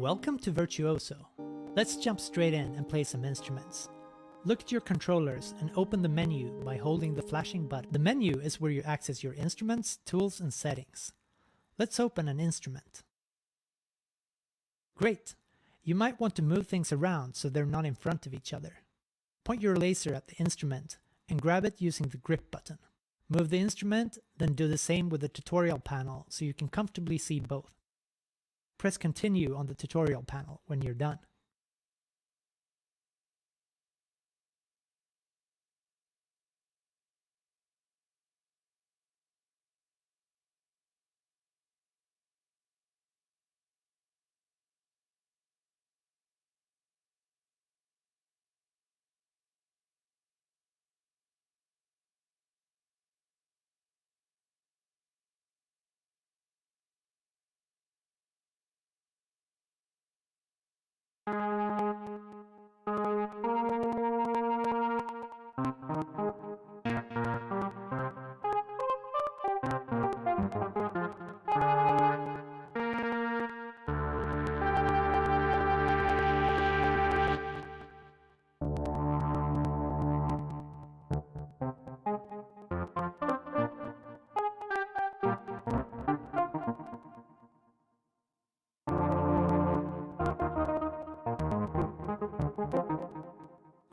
Welcome to Virtuoso. Let's jump straight in and play some instruments. Look at your controllers and open the menu by holding the flashing button. The menu is where you access your instruments, tools, and settings. Let's open an instrument. Great! You might want to move things around so they're not in front of each other. Point your laser at the instrument and grab it using the grip button. Move the instrument, then do the same with the tutorial panel so you can comfortably see both. Press continue on the tutorial panel when you're done.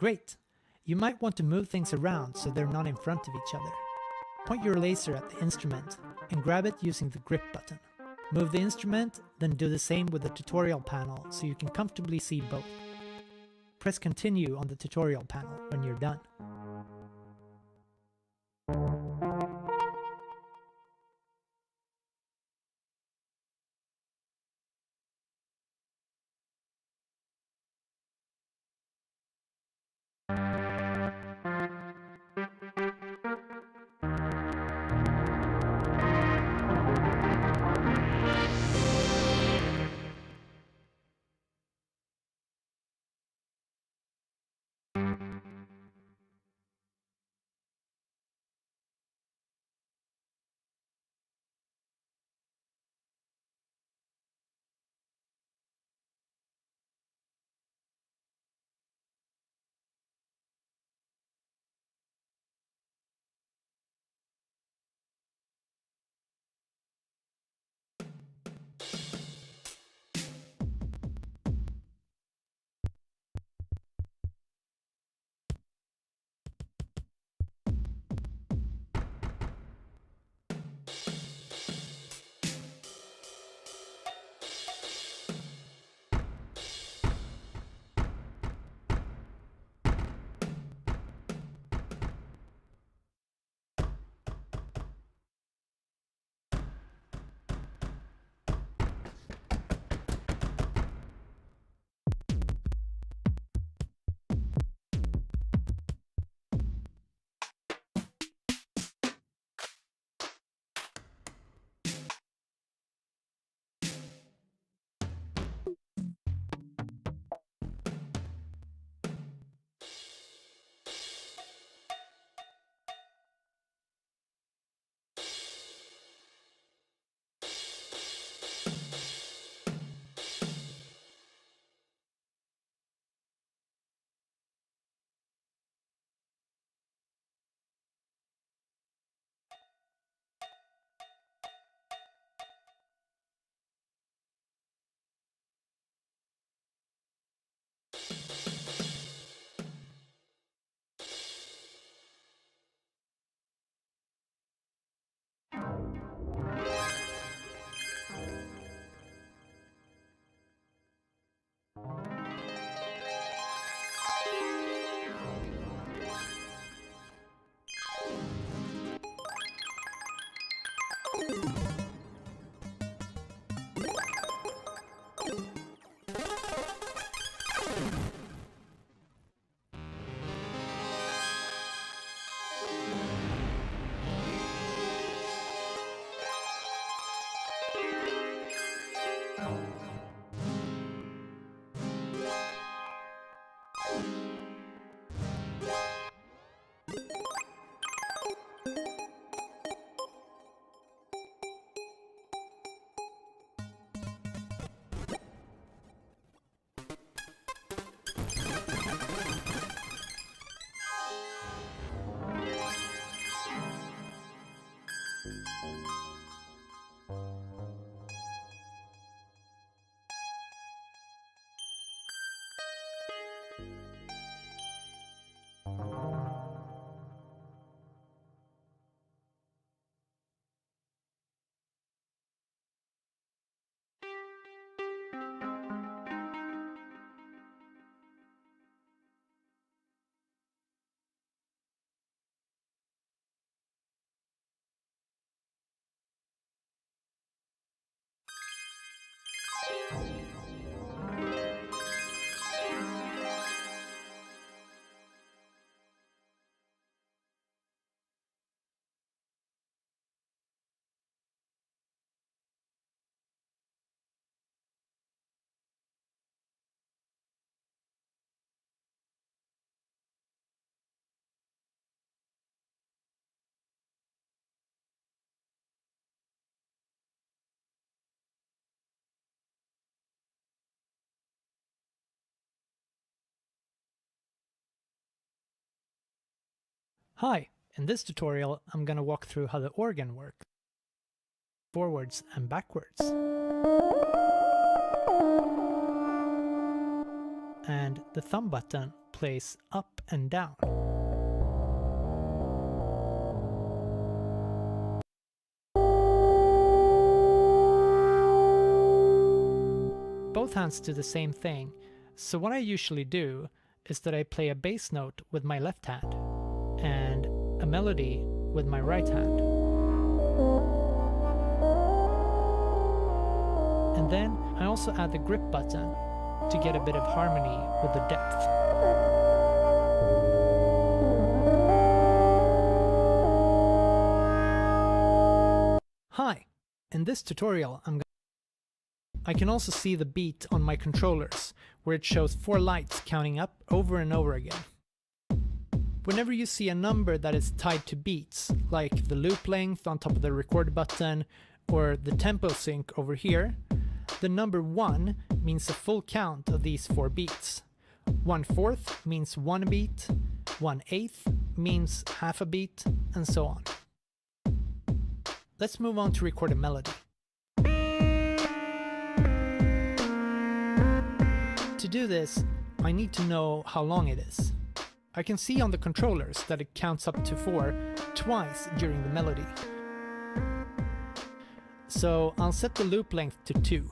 Great! You might want to move things around so they're not in front of each other. Point your laser at the instrument and grab it using the grip button. Move the instrument, then do the same with the tutorial panel so you can comfortably see both. Press continue on the tutorial panel when you're done. Hi, in this tutorial I'm gonna walk through how the organ works, forwards and backwards, and the thumb button plays up and down. Both hands do the same thing, so what I usually do is that I play a bass note with my left hand and a melody with my right hand. And then I also add the grip button to get a bit of harmony with the depth. Hi! In this tutorial I can also see the beat on my controllers, where it shows 4 lights counting up over and over again. Whenever you see a number that is tied to beats, like the loop length on top of the record button or the tempo sync over here, the number 1 means a full count of these 4 beats. 1/4 means 1 beat, 1/8 means half a beat, and so on. Let's move on to record a melody. To do this, I need to know how long it is. I can see on the controllers that it counts up to 4 twice during the melody. So I'll set the loop length to 2.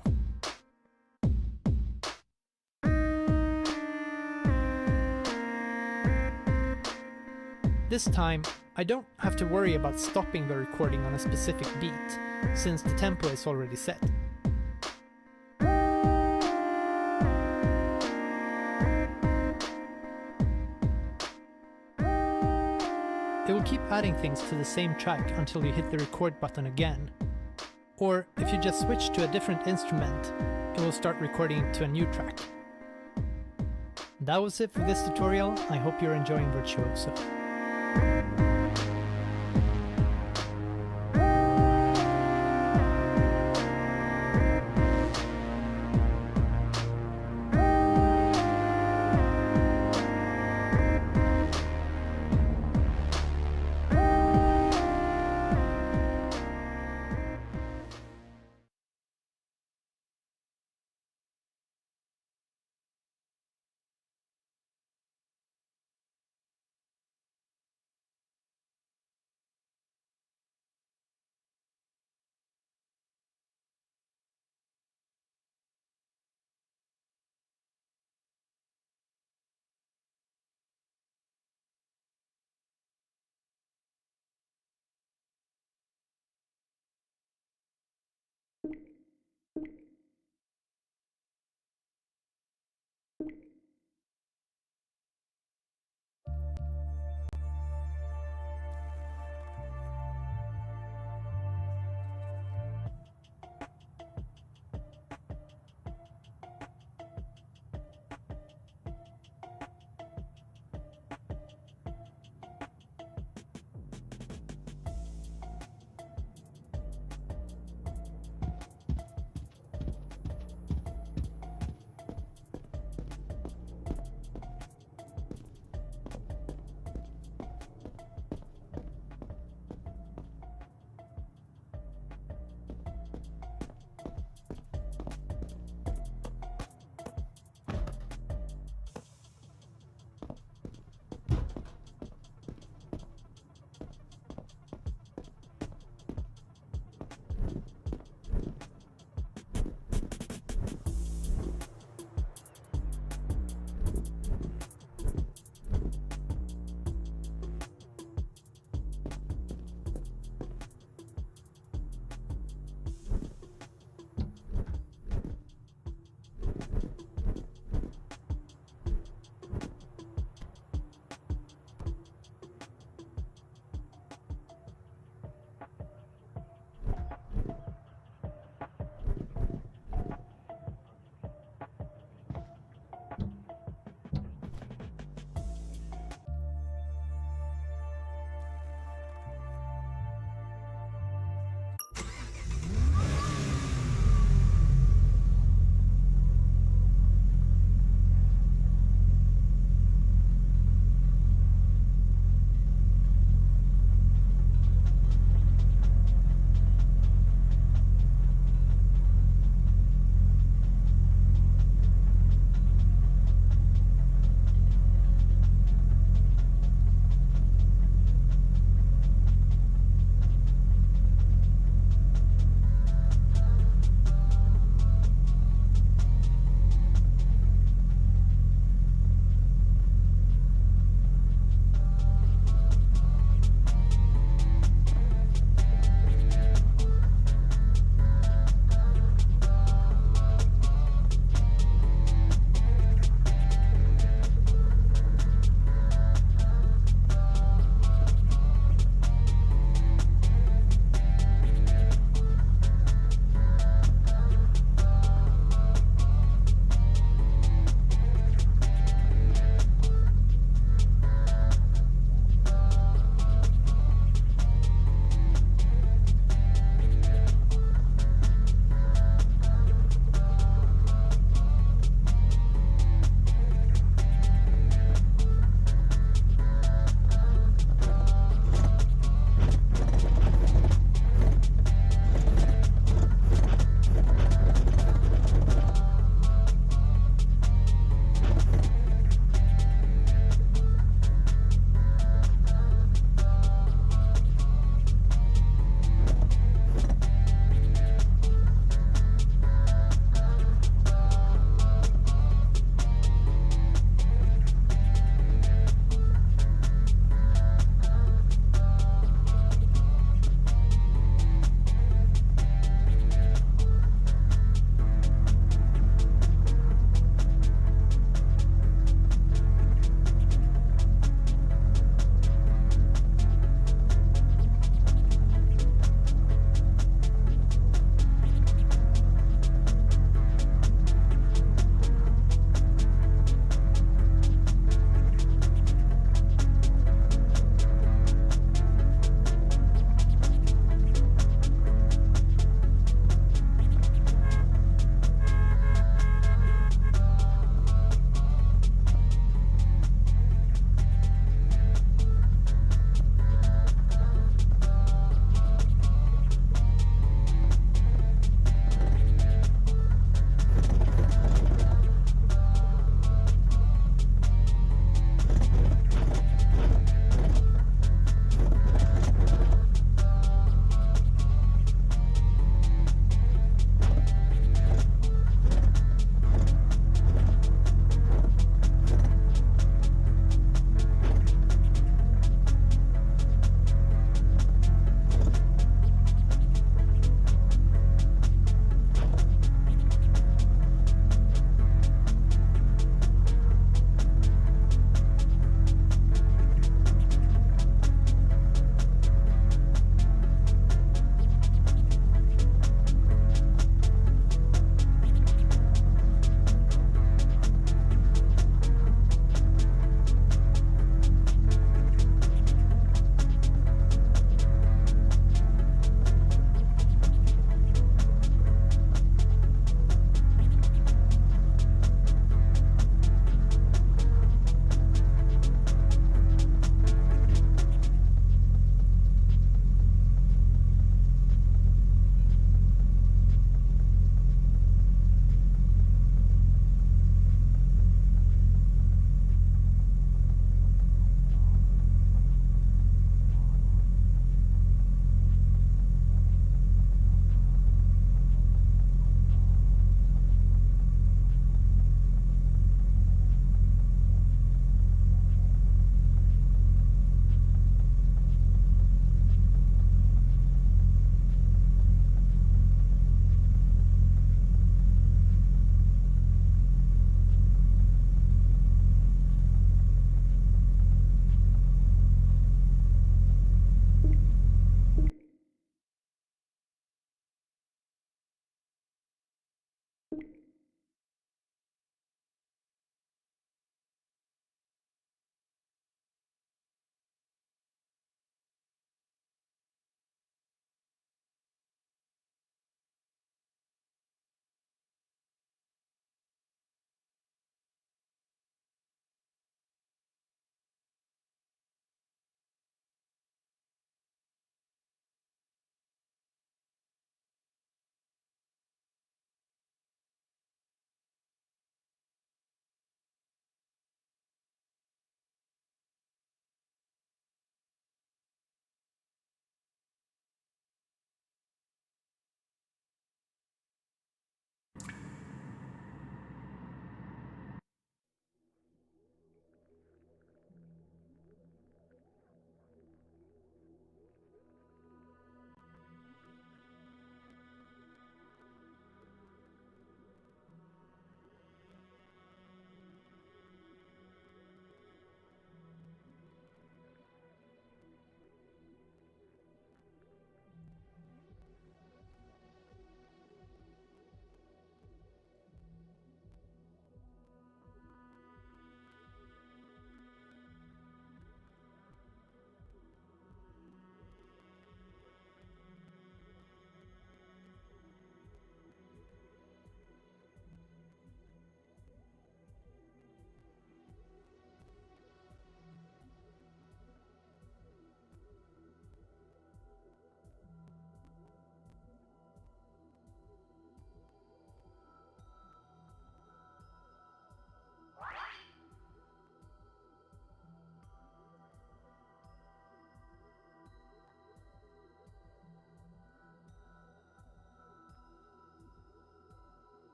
This time, I don't have to worry about stopping the recording on a specific beat, since the tempo is already set. It will keep adding things to the same track until you hit the record button again. Or if you just switch to a different instrument, it will start recording to a new track. That was it for this tutorial. I hope you're enjoying Virtuoso.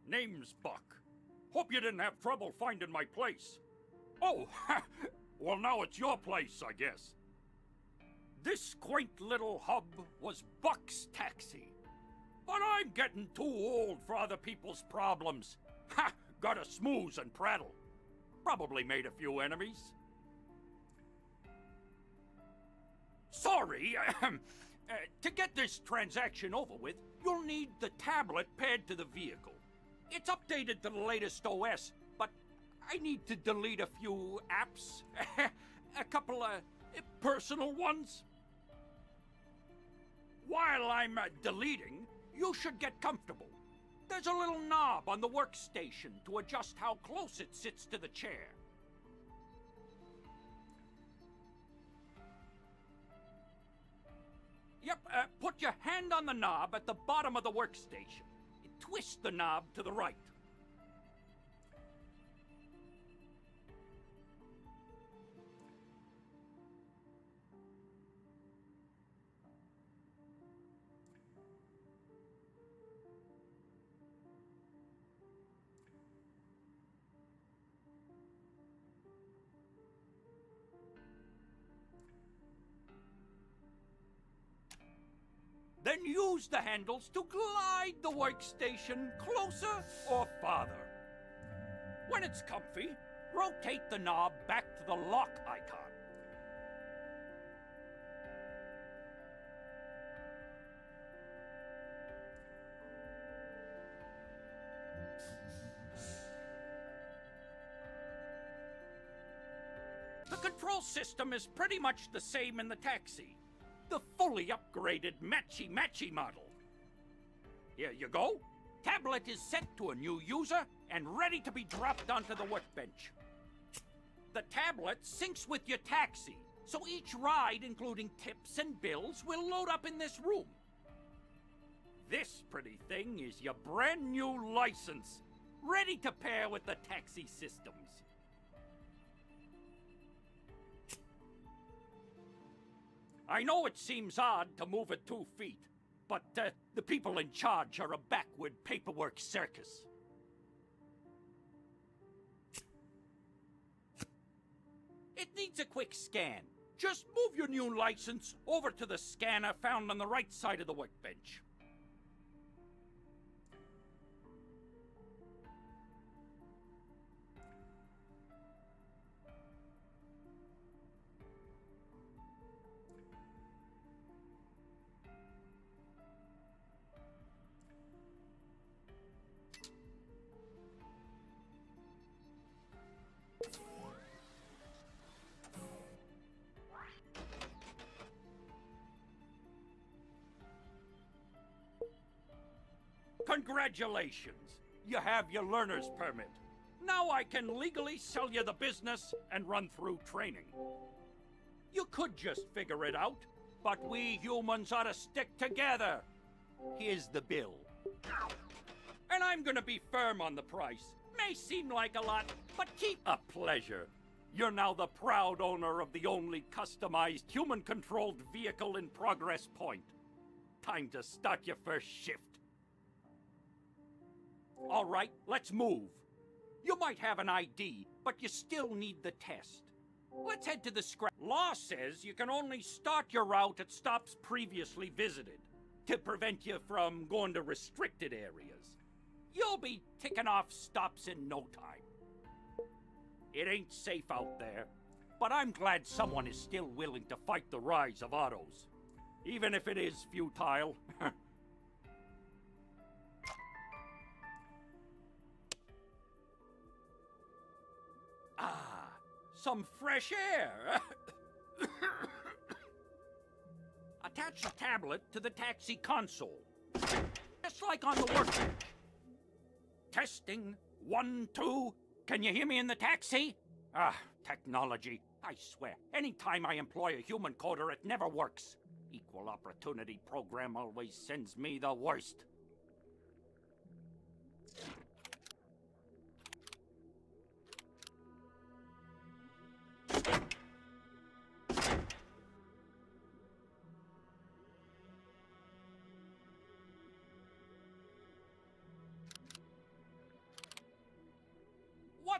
Name's Buck. Hope you didn't have trouble finding my place. Oh, well now it's your place, I guess. This quaint little hub was Buck's taxi. But I'm getting too old for other people's problems. Ha! Gotta smooze and prattle. Probably made a few enemies. Sorry, to get this transaction over with, you'll need the tablet paired to the vehicle. It's updated to the latest OS, but I need to delete a few apps. A couple of personal ones. While I'm deleting, you should get comfortable. There's a little knob on the workstation to adjust how close it sits to the chair. Yep, put your hand on the knob at the bottom of the workstation. Twist the knob to the right. Then use the handles to glide the workstation closer or farther. When it's comfy, rotate the knob back to the lock icon. The control system is pretty much the same in the taxi. The fully upgraded matchy-matchy model. Here you go. Tablet is set to a new user and ready to be dropped onto the workbench. The tablet syncs with your taxi, so each ride, including tips and bills, will load up in this room. This pretty thing is your brand new license, ready to pair with the taxi systems. I know it seems odd to move at 2 feet, but the people in charge are a backward paperwork circus. It needs a quick scan. Just move your new license over to the scanner found on the right side of the workbench. Congratulations! You have your learner's permit. Now I can legally sell you the business and run through training. You could just figure it out, but we humans ought to stick together. Here's the bill. And I'm gonna be firm on the price. May seem like a lot, but keep a pleasure. You're now the proud owner of the only customized human-controlled vehicle in Progress Point. Time to start your first shift. All right, let's move. You might have an ID, but you still need the test. Let's head to the scrap. Law says you can only start your route at stops previously visited to prevent you from going to restricted areas. You'll be ticking off stops in no time. It ain't safe out there, but I'm glad someone is still willing to fight the rise of autos, even if it is futile. Ah, some fresh air. Attach the tablet to the taxi console, just like on the workbench. Testing, 1, 2. Can you hear me in the taxi? Ah, technology. I swear, anytime I employ a human coder, it never works. Equal opportunity program always sends me the worst.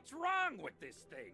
What's wrong with this thing?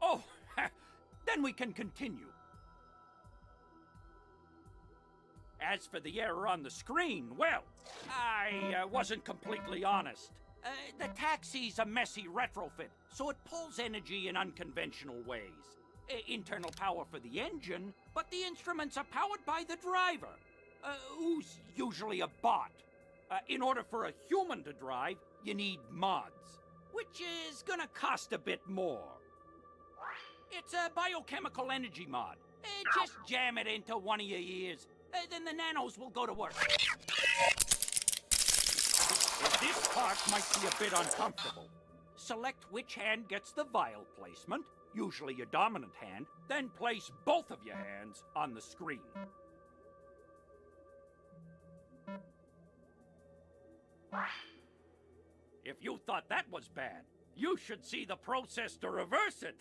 Oh, then we can continue. As for the error on the screen, well, I wasn't completely honest. The taxi's a messy retrofit, so it pulls energy in unconventional ways. Internal power for the engine, but the instruments are powered by the driver, who's usually a bot. In order for a human to drive, you need mods, which is gonna cost a bit more. It's a biochemical energy mod. Just jam it into one of your ears, then the nanos will go to work. This part might be a bit uncomfortable. Select which hand gets the vial placement, usually your dominant hand, then place both of your hands on the screen. If you thought that was bad, you should see the process to reverse it.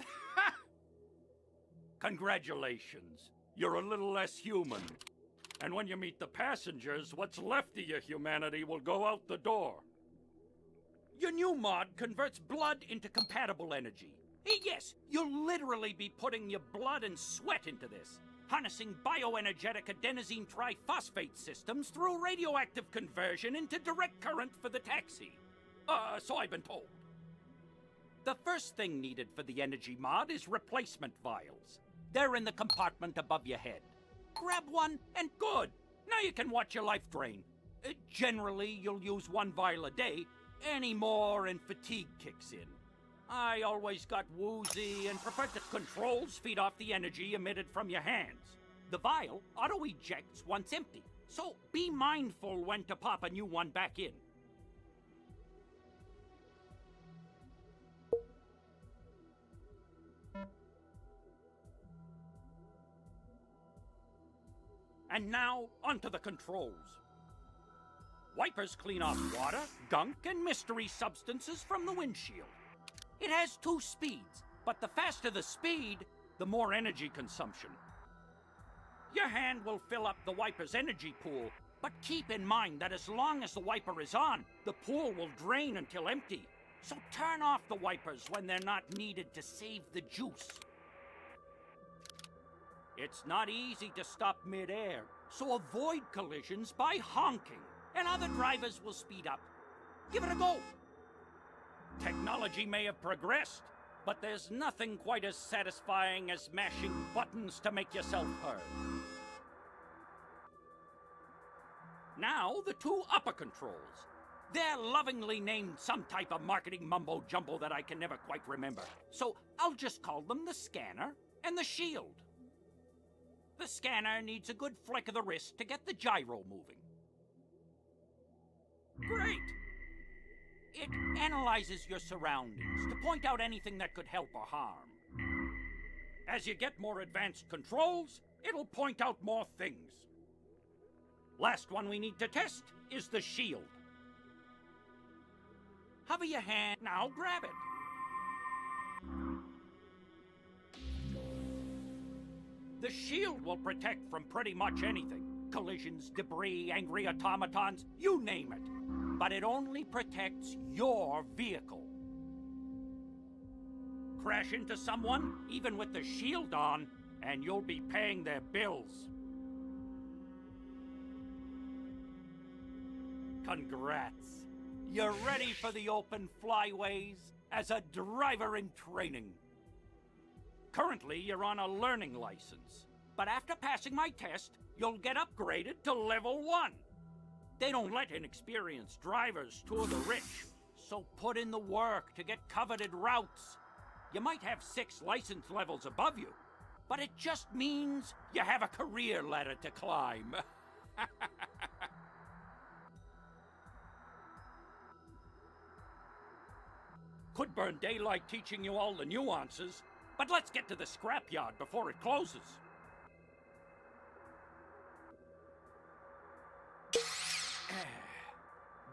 Congratulations, you're a little less human. And when you meet the passengers, what's left of your humanity will go out the door. Your new mod converts blood into compatible energy. Yes, you'll literally be putting your blood and sweat into this, harnessing bioenergetic adenosine triphosphate systems through radioactive conversion into direct current for the taxi. So I've been told. The first thing needed for the energy mod is replacement vials. They're in the compartment above your head. Grab one, and good! Now you can watch your life drain. Generally, you'll use one vial a day. Any more and fatigue kicks in. I always got woozy and preferred that controls feed off the energy emitted from your hands. The vial auto-ejects once empty, so be mindful when to pop a new one back in. And now, onto the controls. Wipers clean off water, gunk, and mystery substances from the windshield. It has 2 speeds, but the faster the speed, the more energy consumption. Your hand will fill up the wiper's energy pool, but keep in mind that as long as the wiper is on, the pool will drain until empty. So turn off the wipers when they're not needed to save the juice. It's not easy to stop mid-air, so avoid collisions by honking, and other drivers will speed up. Give it a go. Technology may have progressed, but there's nothing quite as satisfying as mashing buttons to make yourself heard. Now, the two upper controls. They're lovingly named some type of marketing mumbo-jumbo that I can never quite remember. So I'll just call them the scanner and the shield. The scanner needs a good flick of the wrist to get the gyro moving. Great! It analyzes your surroundings to point out anything that could help or harm. As you get more advanced controls, it'll point out more things. Last one we need to test is the shield. Hover your hand, now grab it. The shield will protect from pretty much anything. Collisions, debris, angry automatons, you name it. But it only protects your vehicle. Crash into someone, even with the shield on, and you'll be paying their bills. Congrats. You're ready for the open flyways as a driver in training. Currently, you're on a learning license, but after passing my test, you'll get upgraded to level 1. They don't let inexperienced drivers tour the rich, so put in the work to get coveted routes. You might have 6 license levels above you, but it just means you have a career ladder to climb. Could burn daylight teaching you all the nuances, but let's get to the scrapyard before it closes.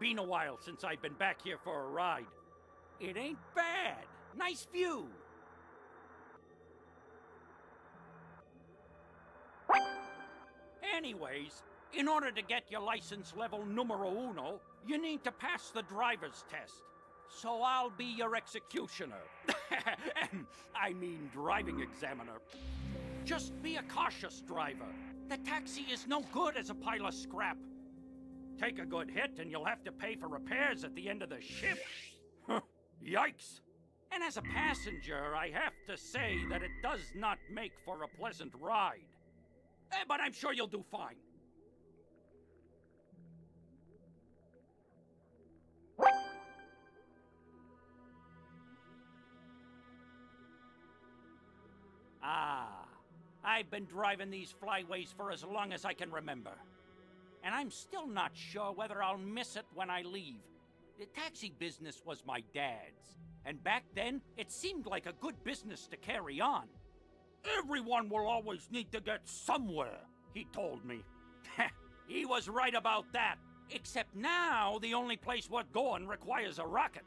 Been a while since I've been back here for a ride. It ain't bad. Nice view. Anyways, in order to get your license level numero uno, you need to pass the driver's test. So I'll be your executioner. I mean driving examiner. Just be a cautious driver. The taxi is no good as a pile of scrap. Take a good hit and you'll have to pay for repairs at the end of the shift. Yikes. And as a passenger, I have to say that it does not make for a pleasant ride. But I'm sure you'll do fine. I've been driving these flyways for as long as I can remember. And I'm still not sure whether I'll miss it when I leave. The taxi business was my dad's, and back then, it seemed like a good business to carry on. Everyone will always need to get somewhere, he told me. He was right about that, except now the only place worth going requires a rocket.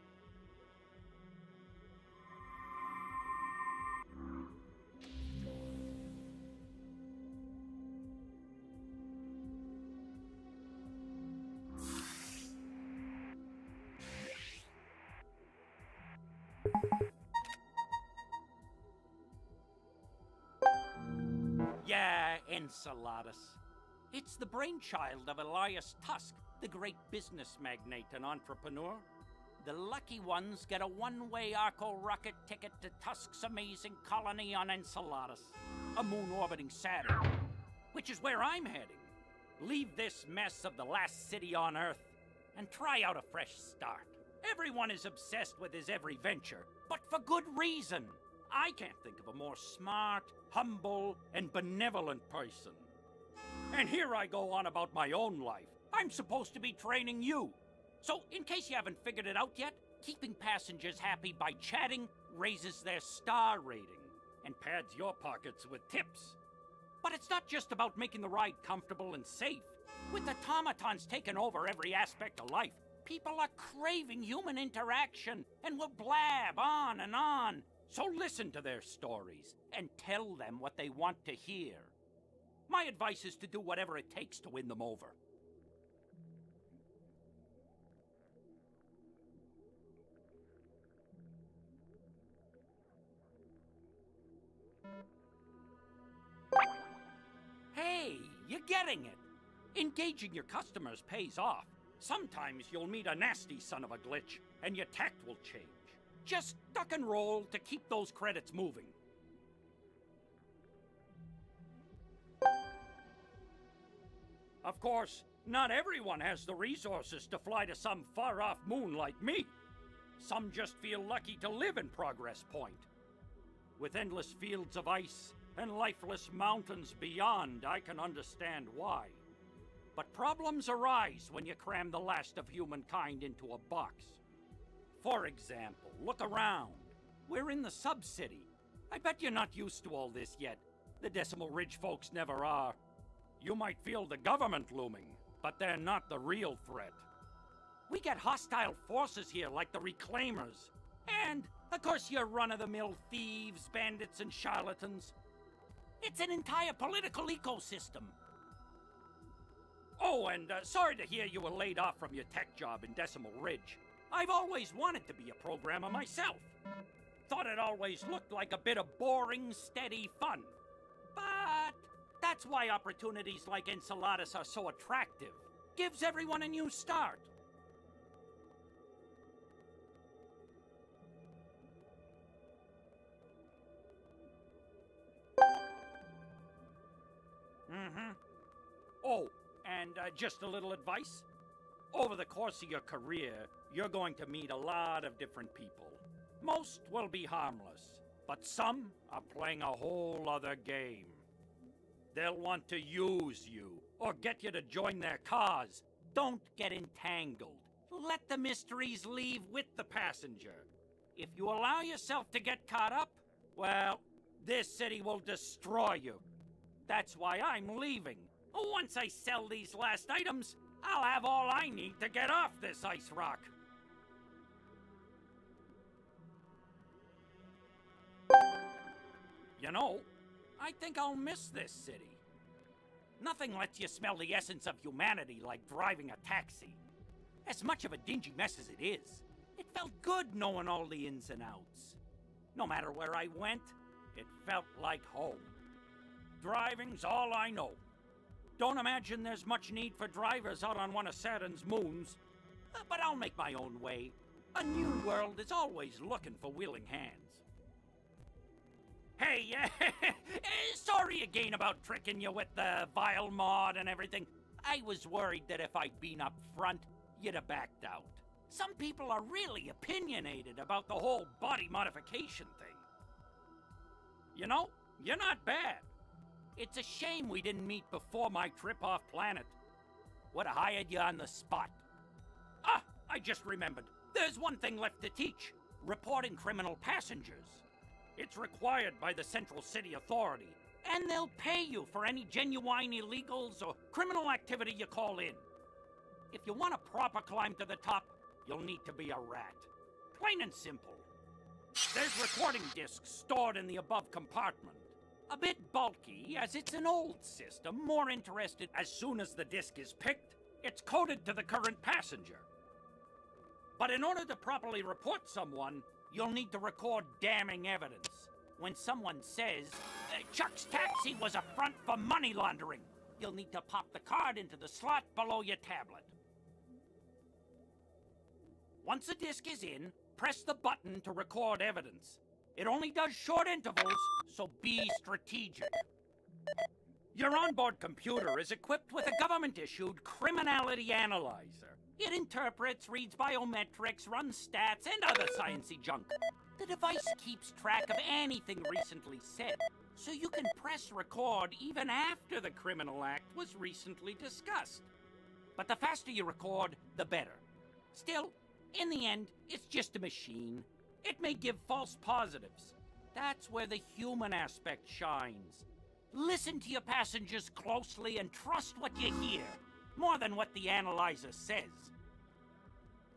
Yeah, Enceladus. It's the brainchild of Elias Tusk, the great business magnate and entrepreneur. The lucky ones get a one-way Arco rocket ticket to Tusk's amazing colony on Enceladus, a moon orbiting Saturn, which is where I'm heading. Leave this mess of the last city on Earth and try out a fresh start. Everyone is obsessed with his every venture, but for good reason. I can't think of a more smart, humble, and benevolent person. And here I go on about my own life. I'm supposed to be training you. So, in case you haven't figured it out yet, keeping passengers happy by chatting raises their star rating and pads your pockets with tips. But it's not just about making the ride comfortable and safe. With automatons taking over every aspect of life, people are craving human interaction and will blab on and on. So listen to their stories and tell them what they want to hear. My advice is to do whatever it takes to win them over. Hey, you're getting it. Engaging your customers pays off. Sometimes you'll meet a nasty son of a glitch, and your tact will change. Just duck and roll to keep those credits moving. Of course, not everyone has the resources to fly to some far-off moon like me. Some just feel lucky to live in Progress Point. With endless fields of ice and lifeless mountains beyond, I can understand why. But problems arise when you cram the last of humankind into a box. For example, look around. We're in the sub-city. I bet you're not used to all this yet. The Decimal Ridge folks never are. You might feel the government looming, but they're not the real threat. We get hostile forces here like the Reclaimers. And, of course, your run-of-the-mill thieves, bandits, and charlatans. It's an entire political ecosystem. Oh, and sorry to hear you were laid off from your tech job in Decimal Ridge. I've always wanted to be a programmer myself. Thought it always looked like a bit of boring, steady fun. But that's why opportunities like Enceladus are so attractive. Gives everyone a new start. Oh, and just a little advice. Over the course of your career, you're going to meet a lot of different people. Most will be harmless, but some are playing a whole other game. They'll want to use you, or get you to join their cause. Don't get entangled. Let the mysteries leave with the passenger. If you allow yourself to get caught up, well, this city will destroy you. That's why I'm leaving. Once I sell these last items, I'll have all I need to get off this ice rock. You know, I think I'll miss this city. Nothing lets you smell the essence of humanity like driving a taxi. As much of a dingy mess as it is, it felt good knowing all the ins and outs. No matter where I went, it felt like home. Driving's all I know. Don't imagine there's much need for drivers out on one of Saturn's moons. But I'll make my own way. A new world is always looking for willing hands. Hey, sorry again about tricking you with the vile mod and everything. I was worried that if I'd been up front, you'd have backed out. Some people are really opinionated about the whole body modification thing. You know, you're not bad. It's a shame we didn't meet before my trip off planet. Would have hired you on the spot. Ah, I just remembered. There's one thing left to teach. Reporting criminal passengers. It's required by the Central City Authority, and they'll pay you for any genuine illegals or criminal activity you call in. If you want a proper climb to the top, you'll need to be a rat. Plain and simple. There's recording discs stored in the above compartment. A bit bulky, as it's an old system, more interested as soon as the disc is picked, it's coded to the current passenger. But in order to properly report someone, you'll need to record damning evidence. When someone says, Chuck's taxi was a front for money laundering, you'll need to pop the card into the slot below your tablet. Once the disc is in, press the button to record evidence. It only does short intervals, so be strategic. Your onboard computer is equipped with a government-issued criminality analyzer. It interprets, reads biometrics, runs stats, and other sciencey junk. The device keeps track of anything recently said, so you can press record even after the criminal act was recently discussed. But the faster you record, the better. Still, in the end, it's just a machine. It may give false positives. That's where the human aspect shines. Listen to your passengers closely and trust what you hear, more than what the analyzer says.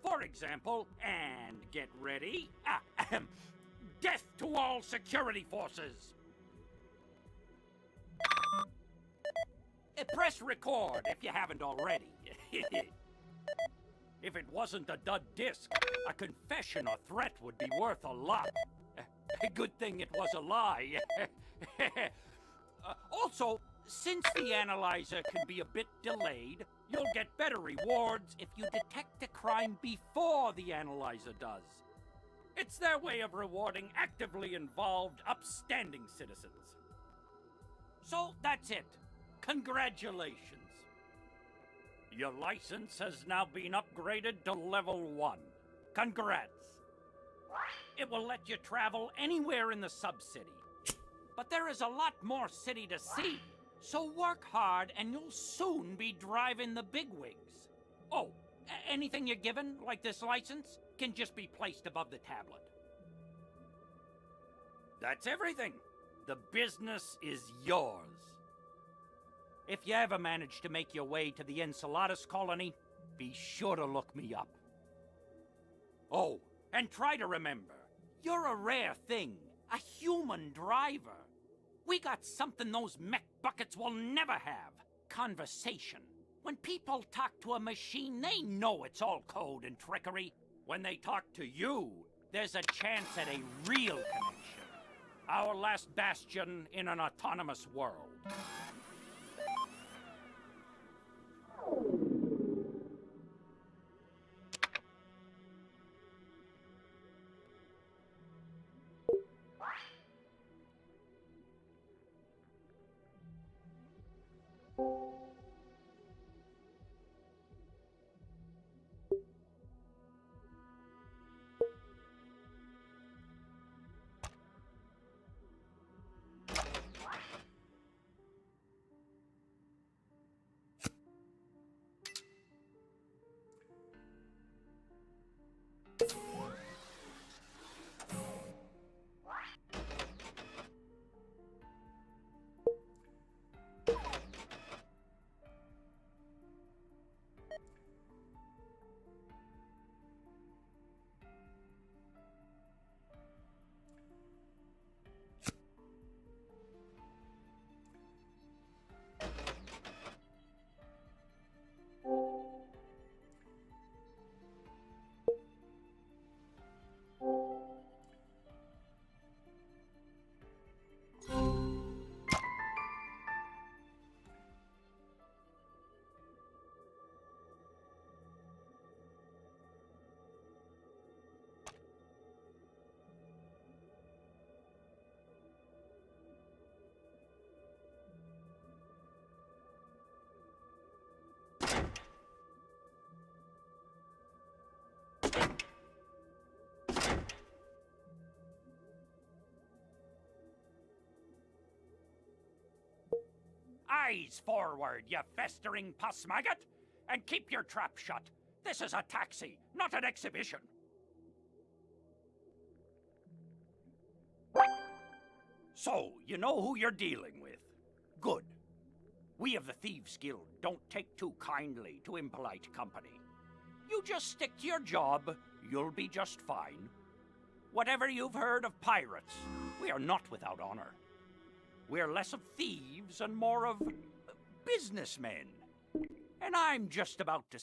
For example, and get ready, death to all security forces. Press record if you haven't already. If it wasn't a dud disc, a confession or threat would be worth a lot. Good thing it was a lie. Also, since the analyzer can be a bit delayed, you'll get better rewards if you detect a crime before the analyzer does. It's their way of rewarding actively involved, upstanding citizens. So that's it. Congratulations. Your license has now been upgraded to level 1. Congrats. It will let you travel anywhere in the sub-city. But there is a lot more city to see. So work hard and you'll soon be driving the bigwigs. Oh, anything you're given, like this license, can just be placed above the tablet. That's everything. The business is yours. If you ever manage to make your way to the Enceladus colony, be sure to look me up. Oh, and try to remember, you're a rare thing, a human driver. We got something those mech buckets will never have. Conversation. When people talk to a machine, they know it's all code and trickery. When they talk to you, there's a chance at a real connection. Our last bastion in an autonomous world. Eyes forward, you festering pus maggot! And keep your trap shut. This is a taxi, not an exhibition. So, you know who you're dealing with. Good. We of the Thieves Guild don't take too kindly to impolite company. You just stick to your job, you'll be just fine. Whatever you've heard of pirates, we are not without honor. We're less of thieves and more of businessmen. And I'm just about to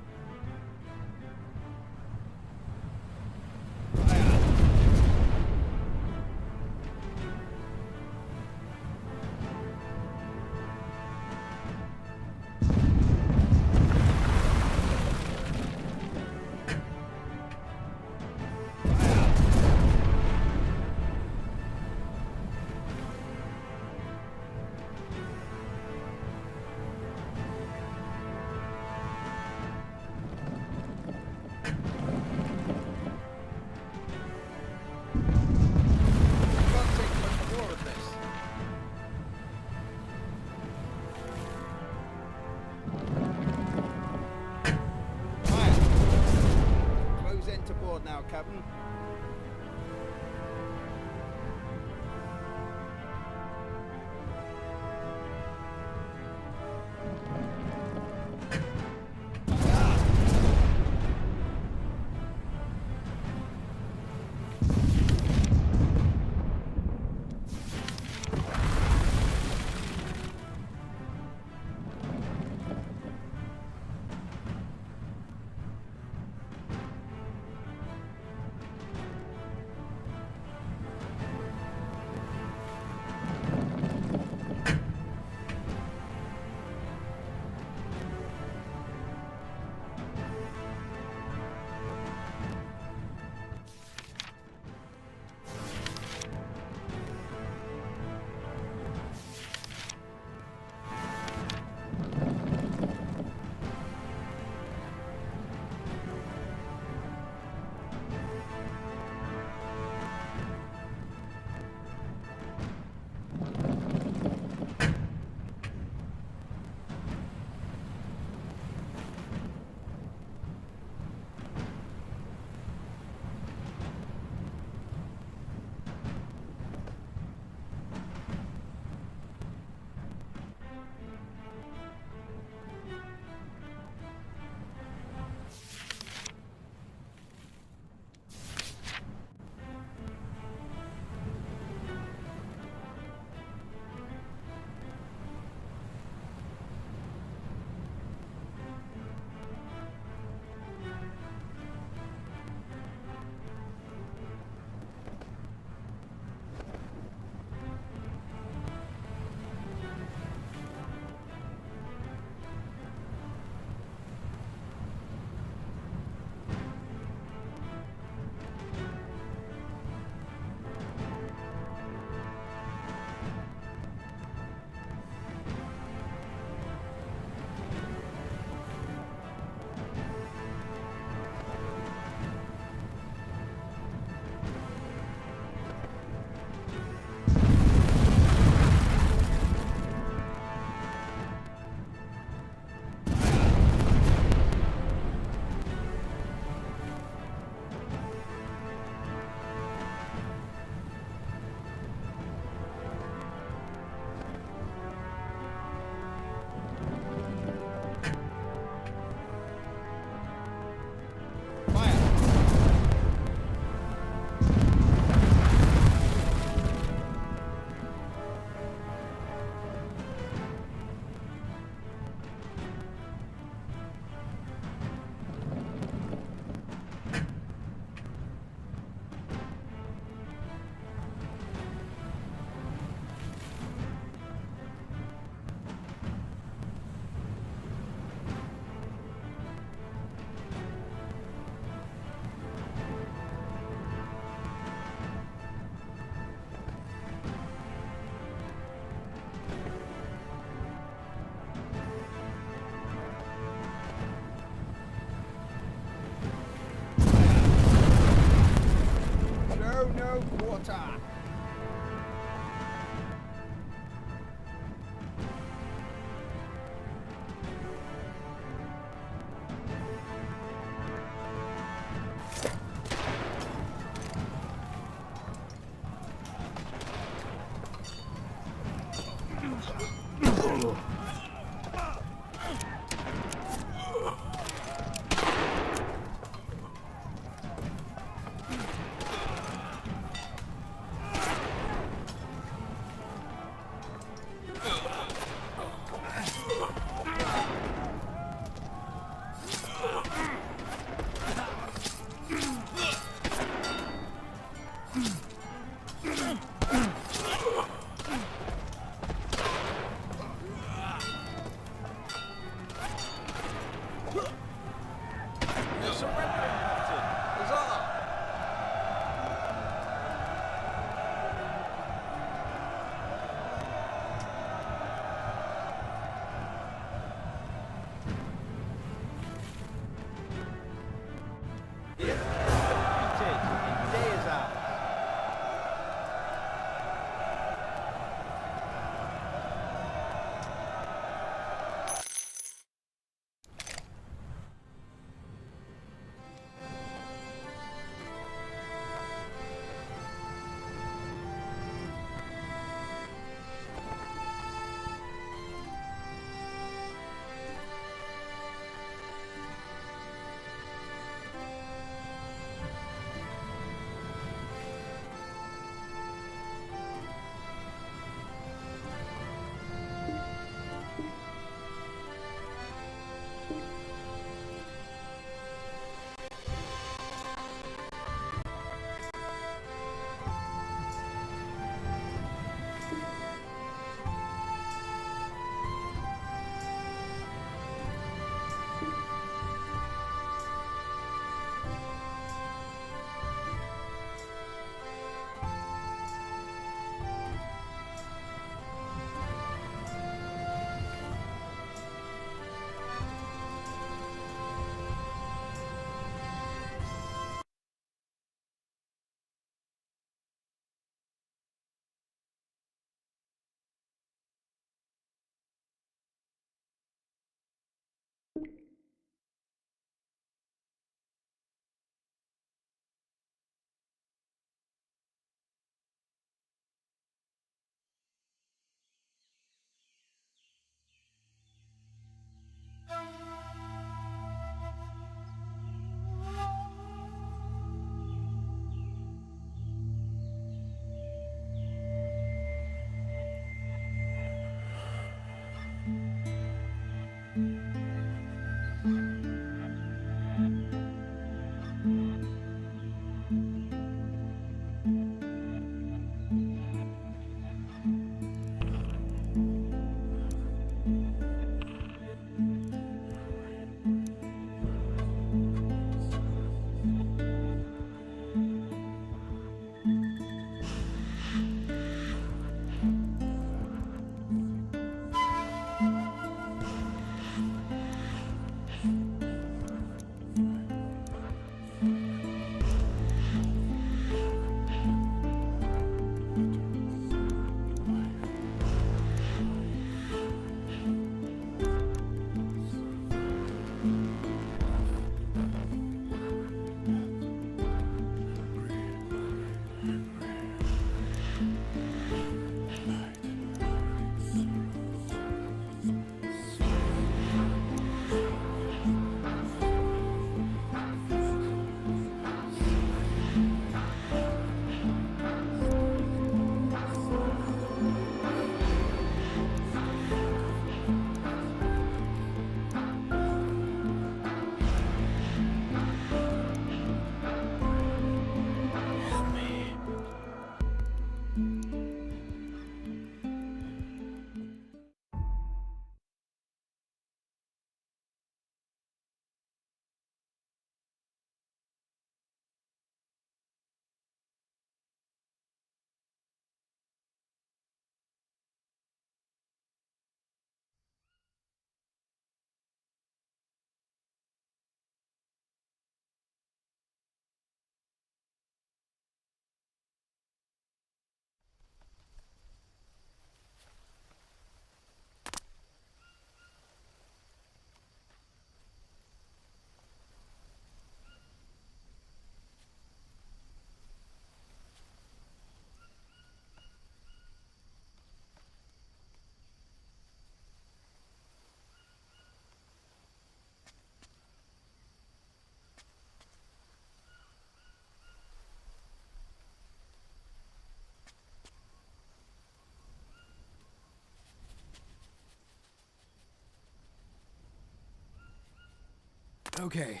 Okay.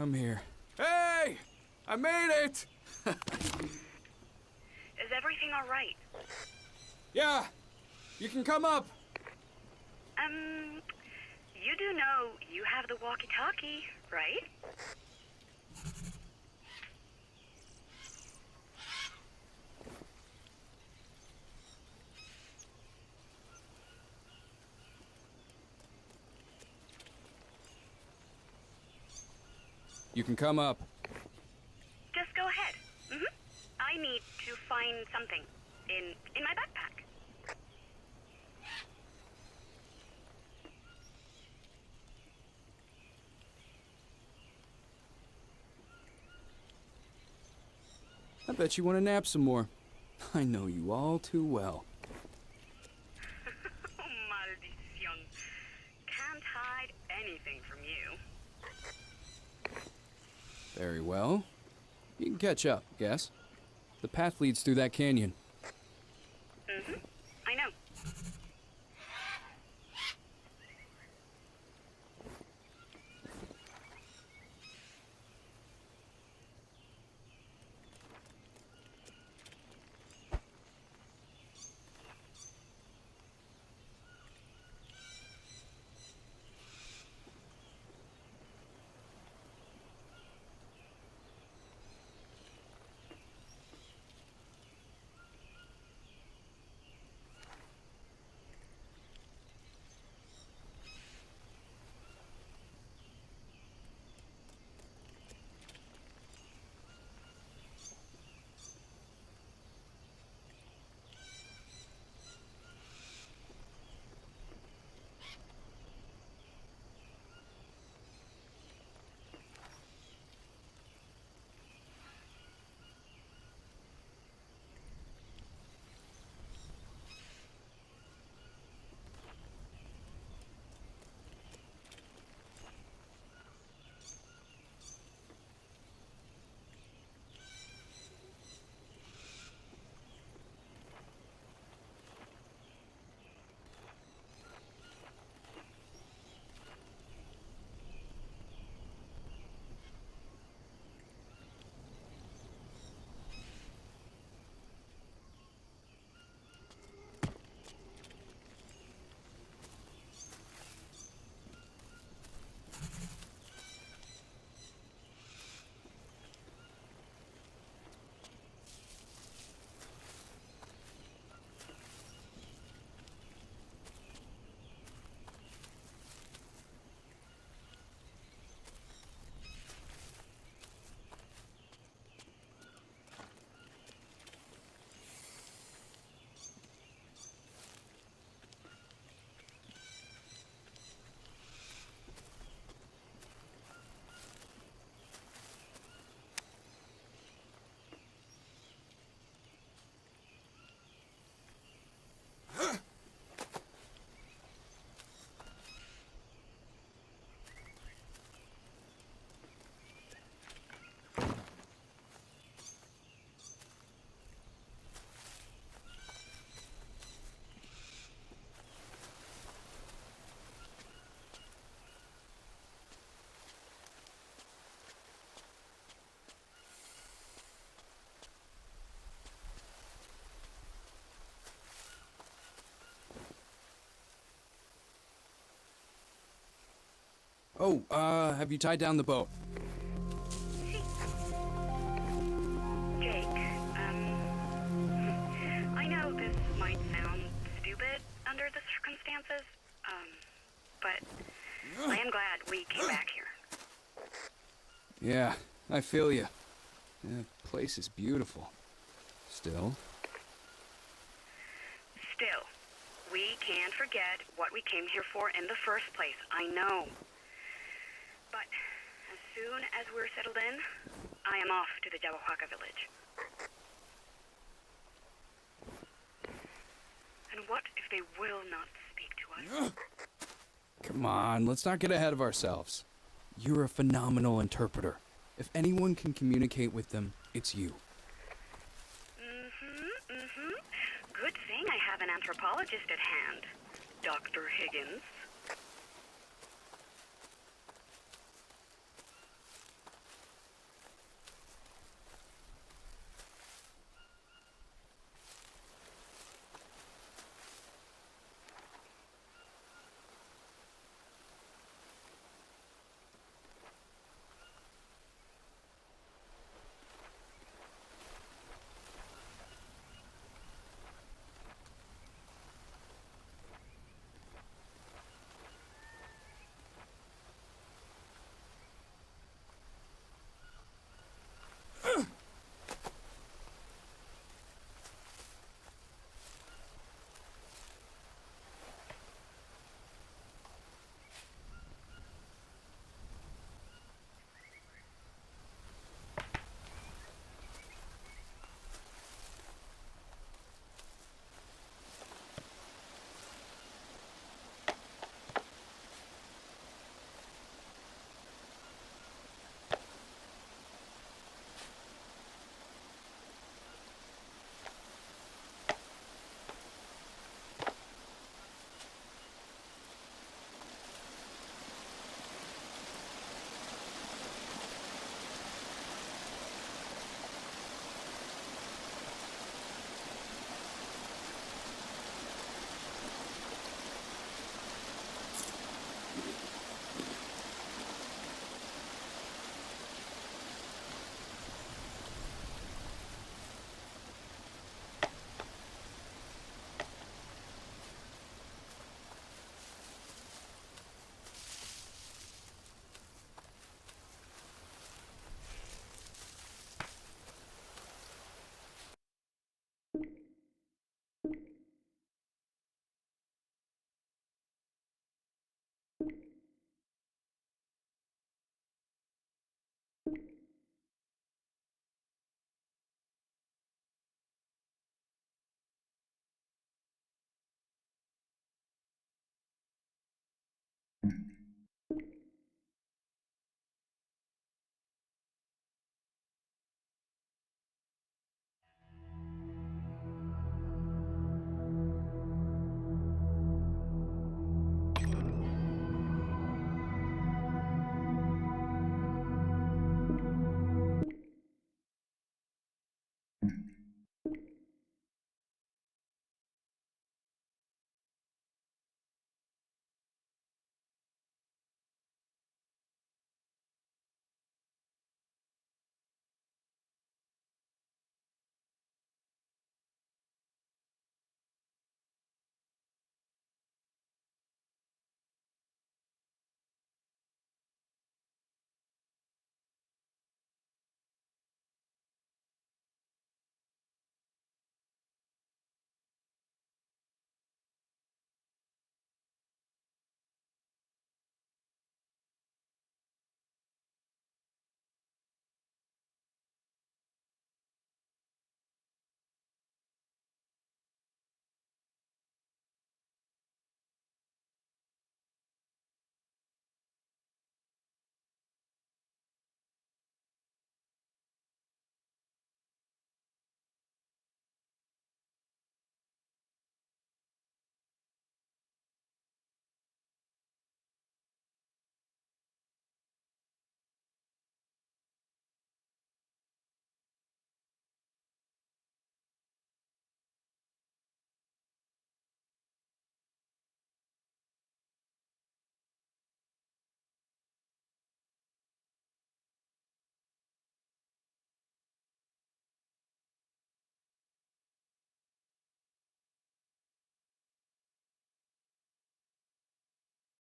I'm here. Hey! I made it! Is everything all right? Yeah! You can come up! You do know you have the walkie-talkie, right? You can come up. Just go ahead. I need to find something in my backpack. I bet you want to nap some more. I know you all too well. Oh, maldición. Can't hide anything from you. Very well. You can catch up, guess. The path leads through that canyon. I know. Oh, have you tied down the boat? Jake, I know this might sound stupid under the circumstances, but I am glad we came back here. Yeah, I feel you. The place is beautiful. Still. Still, we can't forget what we came here for in the first place, I know. But as soon as we're settled in, I am off to the Yahuaca village. And what if they will not speak to us? Come on, let's not get ahead of ourselves. You're a phenomenal interpreter. If anyone can communicate with them, it's you. Good thing I have an anthropologist at hand, Dr. Higgins.